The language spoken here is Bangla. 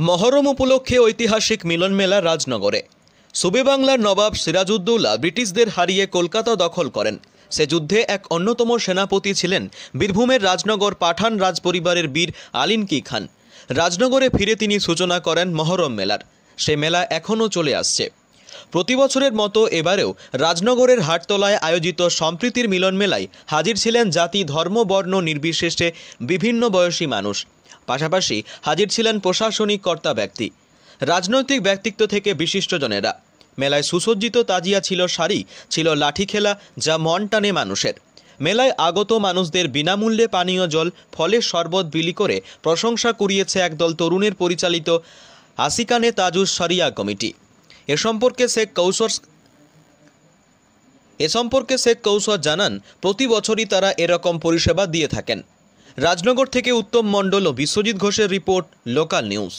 মহরম উপলক্ষে ঐতিহাসিক মিলন মেলা রাজনগরে। সুবে বাংলার নবাব সিরাজউদ্দৌলা ব্রিটিশদের হারিয়ে কলকাতা দখল করেন। সে যুদ্ধে এক অন্যতম সেনাপতি ছিলেন বীরভূমের রাজনগর পাঠান রাজপরিবারের বীর আলিনকি খান। রাজনগরে ফিরে তিনি সূচনা করেন মহরম মেলার। সে মেলা এখনও চলে আসছে। প্রতি বছরের মতো এবারেও রাজনগরের হাটতলায় আয়োজিত সম্প্রীতির মিলন মেলায় হাজির ছিলেন জাতি ধর্ম বর্ণ নির্বিশেষে বিভিন্ন বয়সী মানুষ। পাশাপাশি হাজির ছিলেন প্রশাসনিক কর্তা ব্যক্তি, রাজনৈতিক ব্যক্তিত্ব থেকে বিশিষ্টজনেরা। মেলায় সুসজ্জিত তাজিয়া ছিল, শাড়ি ছিল, লাঠি খেলা, যা মন টানে মানুষের। মেলায় আগত মানুষদের বিনামূল্যে পানীয় জল, ফলের শরবত বিলি করে প্রশংসা কুড়িয়েছে একদল তরুণের পরিচালিত আসিকানে তাজুস শরিয়া কমিটি। এ সম্পর্কে শেখ কৌসর জানান, প্রতি বছরই তারা এরকম পরিষেবা দিয়ে থাকেন। রাজনগর থেকে উত্তম মণ্ডল ও বিশ্বজিৎ ঘোষের রিপোর্ট, লোকাল নিউজ।